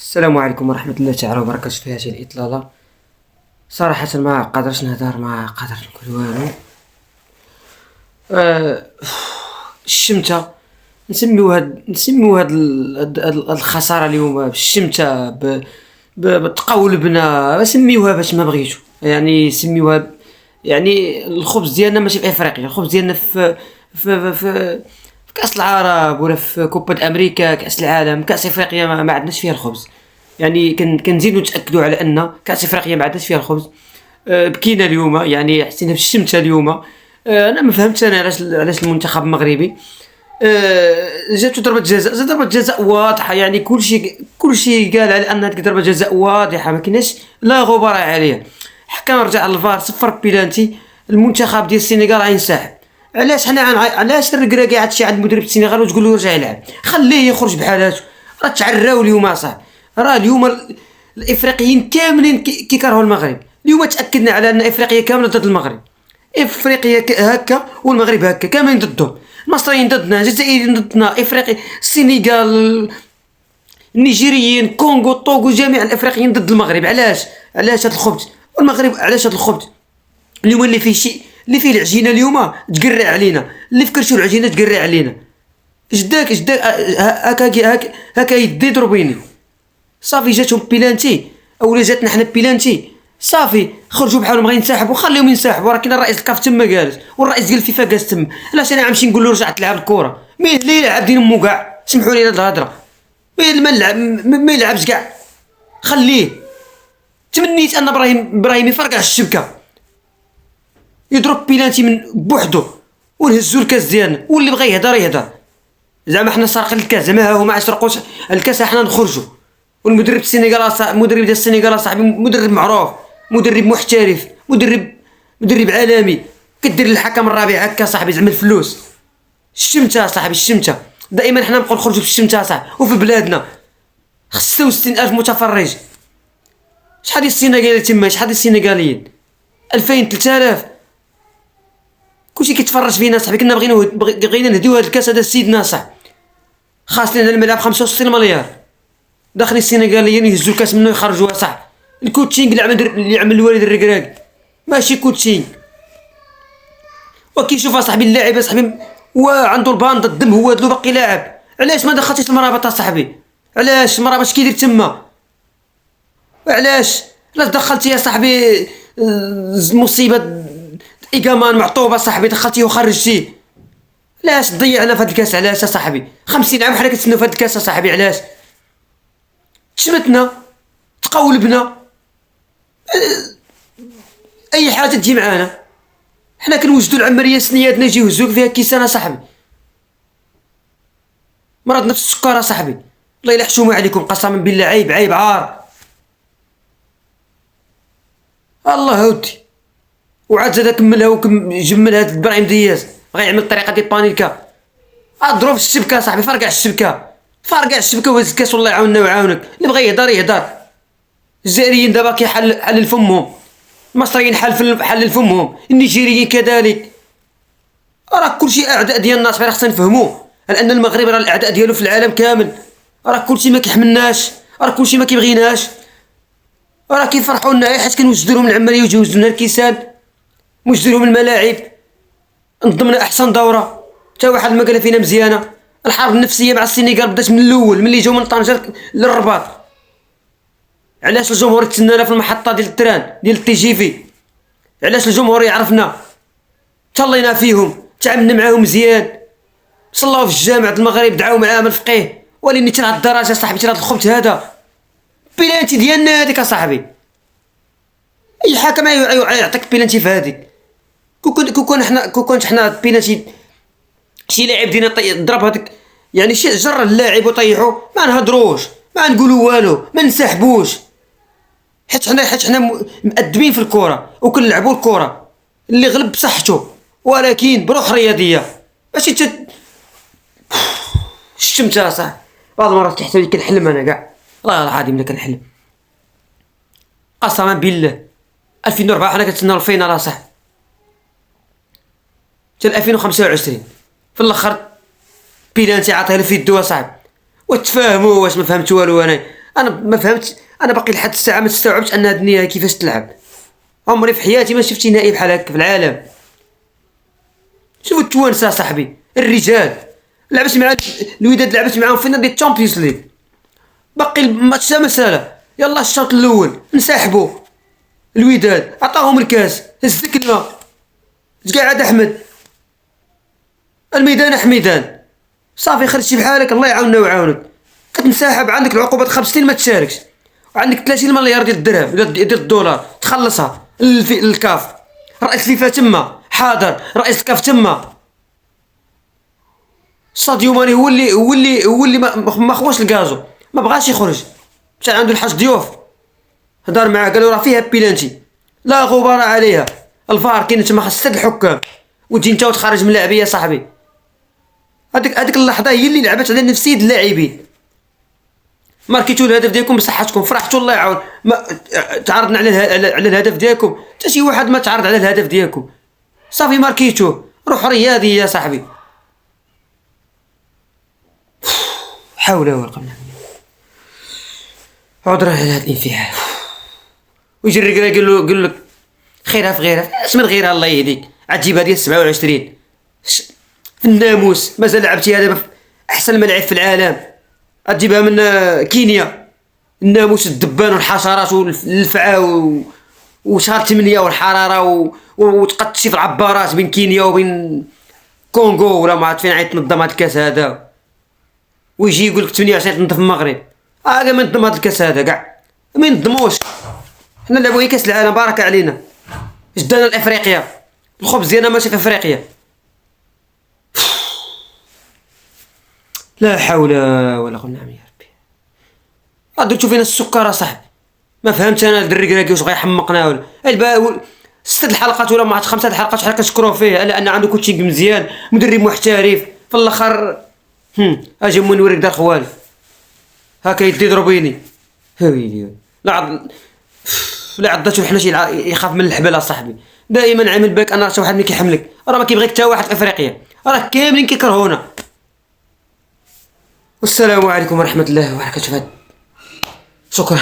السلام عليكم ورحمة الله تعالى وبركاته. في هذه الإطلالة صراحة ما قادرش نهضر، ما قادر نقول والو. أه الشمتة نسميو هاد الخسارة اليوم بالشمتة بتقولبنا، سميوها باش ما بغيتو، يعني سميوها. يعني الخبز ديالنا ماشي في افريقيا، الخبز ديالنا في كاس العرب ولا في كوبا امريكا، كاس العالم. كاس افريقيا ما عندناش فيها الخبز. يعني كنزيدو نتاكدوا على ان كاس افريقيا ما عندناش فيها الخبز. بكينا اليوم، يعني حسينا بالشمتة اليوم. انا ما فهمتش انا علاش المنتخب المغربي جاتو ضربة جزاء واضحة. يعني كلشي قال على ان هذيك ضربة جزاء واضحة، ما كايناش لا غبار عليها. حكم رجع للفار، صفر بيلانتي. المنتخب ديال السنغال غينسحب. علاش الركراكي عاد عند مدرب السنغال وتقول له رجع يلعب؟ خليه يخرج بحالاتو. راه تعراو اليوم اصاحبي، راه اليوم الافريقيين كاملين كيكرهوا المغرب. اليوم تاكدنا على ان افريقيا كامله ضد المغرب. افريقيا هكا والمغرب هكا، كاملين ضدهم. المصريين ضدنا، الجزائريين ضدنا، افريقيا، السنغال، النيجيريين، كونغو، طوغو، جميع الافريقيين ضد المغرب. علاش هاد الخبز؟ والمغرب علاش هاد الخبز اليوم اللي فيه شيء، اللي فيه العجينه اليوم تقرع علينا، اللي فكرتو العجينه تقرع علينا. جداك هكا يدي ضربيني. صافي جاتهم بيلانتي اولا جاتنا حنا بيلانتي. صافي خرجوا بحالهم غينسحبوا، خليهم ينسحبوا. راه كاين الرئيس الكاف تما جالس، والرئيس ديال الفيفا جالس تما. علاش انا غنمشي نقول له رجع تلعب الكره؟ مين اللي يلعب دين مو كاع؟ سمحوا لي هاد الهضره. مين ما يلعب ما يلعبش كاع، خليه. تمنيت ان ابراهيم يفرقع الشبكه، يضرب بيلانتي من بوحدو ونهزو الكاس ديالنا. واللي بغى يهدر. زعما حنا سارقين الكاس، زعما هما ما سرقوش الكاس، حنا نخرجوا. والمدرب السنغال مدرب ديال السنغال صاحبي مدرب معروف، مدرب محترف، مدرب عالمي. كدير الحكم الرابع هكا صاحبي زعما الفلوس. الشمتة صاحبي، الشمتة دائما حنا نبقاو نخرجوا في الشمتة صاحبي. وفي بلادنا 65,000 متفرج. شحال ديال السنغاليين تما؟ شحال ديال السنغاليين؟ 2000 3000. كلشي كيتفرج فينا صاحبي. كنا بغينا نهديو هاد الكاس هذا سيدنا صاحبي. خاص لنا الملعب 65 مليار. داخلين السنغاليين يهزوا الكاس منه يخرجوها صاحبي. الكوتشينغ اللي عمل الوالد الركراكي ماشي كوتشينغ. وكيشوف صاحبي اللاعب صاحبي وعنده الباند الدم هو دلو باقي لاعب. علاش ما دخلتيش المرابط صاحبي؟ علاش المرابط كيدير تما؟ علاش لا دخلتي يا صاحبي؟ مصيبه ايكامان معطوبه صاحبي، دخلتيه وخرجتيه. علاش ضيعنا في هاد الكاس؟ علاش يا صاحبي 50 عام حنا كنتسناو في هاد الكاس يا صاحبي؟ علاش تشمتنا تقولبنا؟ اي حاجه تجي معانا حنا كنوجدوا العمليه سنياتنا يجيو يهزوك فيها كيسان صاحبي. مرضنا في السكر صاحبي. الله يلا حشومه عليكم قسما بالله، عيب عار. الله ودي. وعاد زاد كملها وجمل هاد ابراهيم دياز غيعمل الطريقه ديال بانيكا. اضرب الشبكه صاحبي، فرقع الشبكه وهز الكاس. والله يعاوننا ويعاونك. اللي بغى يهدر. الجزائريين دابا كيحل فمهم، المصريين حل فمهم، النيجيريين كذلك. راه كلشي اعداء ديال الناس، راه خصنا نفهموا لان المغرب راه الاعداء ديالو في العالم كامل. راه كلشي ما كيحملناش، راه كلشي ما كيبغيناش، راه كيفرحوا لنا حيت كنوجدوا لهم العمليه ويجوزوا لنا الكيسان، موجدوا لهم الملاعب، نظمنا احسن دوره. حتى واحد ما قال فينا مزيانه. الحرب النفسيه مع السنغال بدات من الاول، ملي جاو من طنجه للرباط. علاش الجمهور تسنانا في المحطه ديال التران ديال التي جي في؟ علاش الجمهور يعرفنا؟ تهلينا فيهم، تعاملنا معاهم مزيان، صلاو في الجامع المغرب، دعاو معاهم الفقيه. ولكن حتى لهاد الدرجه صاحبي، حتى لهاد الخبث هذا. بيلانتي ديالنا هذيك اصاحبي، اي حكم يعطيك بيلانتي في هذيك. كون حنا بيلانتي شي لاعب دينا ضرب هذيك، يعني شي جر اللاعب وطيحو، ما نهضروش، ما نقولوا والو، ما نسحبوش. حيت حنا مؤدبين في الكره وكنلعبوا الكره. اللي غلب بصحته ولكن بروح رياضيه، ماشي الشمتة صح. بعض المرات كيحسب لي كنحلم انا كاع، والله العظيم الا كنحلم. قسما بالله 2004 حنا كنتسناو الفينال صح، حتى 2025 في الاخر بيلانتي عطيه في يدو صاحبي. وتفاهموا واش ما فهمت والو انا. انا ما فهمتش، انا باقي لحد الساعه ما استوعبتش ان هاد النهائي كيفاش تلعب. عمري في حياتي ما شفتي نهائي بحال هكا في العالم. شوفوا التوانسه صاحبي الرجال، لعبت مع الوداد، لعبت معاهم في نادي الشامبيونز ليغ، باقي الماتش مساله، يلا الشوط الاول انسحبوا، الوداد عطاهم الكاس، هز كلمه تقعد احمد، الميدان حميدان، صافي خرجتي بحالك الله يعاوننا ويعاونك، كتنسحب عندك العقوبه 5 سنين ما تشاركش، وعندك 30 مليار ديال الدرهم ديال الدولار تخلصها للكاف، رئيس فيفا تما حاضر، رئيس الكاف تما، ساديو ماني هو اللي ما خواش الكازو، ما بغاش يخرج، مشى عنده الحاج ضيوف، هضر معاه قالوا راه فيها بيلانتي لا غبار عليها، الفار كاين تما، خاص الحكام، وتجي انت وتخرج من اللاعبيه يا صاحبي. هذيك اللحظه هي اللي لعبت على نفسيه اللاعبين. ماركيتو الهدف ديالكم بصحتكم، فرحتوا الله يعاون، ما تعرضنا على الهدف ديالكم، حتى شي واحد ما تعرض على الهدف ديالكم، صافي ماركيتو روح رياضي يا صاحبي. حول ولا قوة. عذرا على هذا الانفعال. ويجي الرجال قال لك خيرها في غيرها، اش من غيرها الله يهديك، عتجيبها ديال 27 في الناموس، مازال لعبتي هذا احسن ملعب في العالم، غتجيبها من كينيا، الناموس الدبان والحشرات والفعا وشهر 8 والحراره وتقطشي في العبارات بين كينيا وبين كونغو ولا ما عرفت فين عاد تنظم هذا الكاس هذا، ويجي يقول لك 28 تنظم في المغرب، كاع ما نظم هذا الكاس هذا كاع ما ينظموش، حنا نلعبوا هي كاس العالم بارك علينا، جدانا لافريقيا، الخبز ديالنا ماشي في افريقيا. لا حول ولا قوة. نعم يا ربي، درتو فينا السكر اصاحبي، ما فهمت انا الدري واش غيحمقنا ولا 6 الحلقات ولا ما عرفت 5 الحلقات شحال كنشكروا فيه على ان عنده كوتشينغ مزيان، مدرب محترف، في الاخر اجي منورك دار خوالي هكا يدي ضربيني ويلي لا عضاتو حنا شي يخاف من الحبل اصاحبي، دائما عامل بالك انا شي واحد ملي كيحملك راه ما كيبغيك حتى واحد في افريقيا، راه كاملين كيكرهونا. والسلام عليكم ورحمه الله وبركاته. شكرا.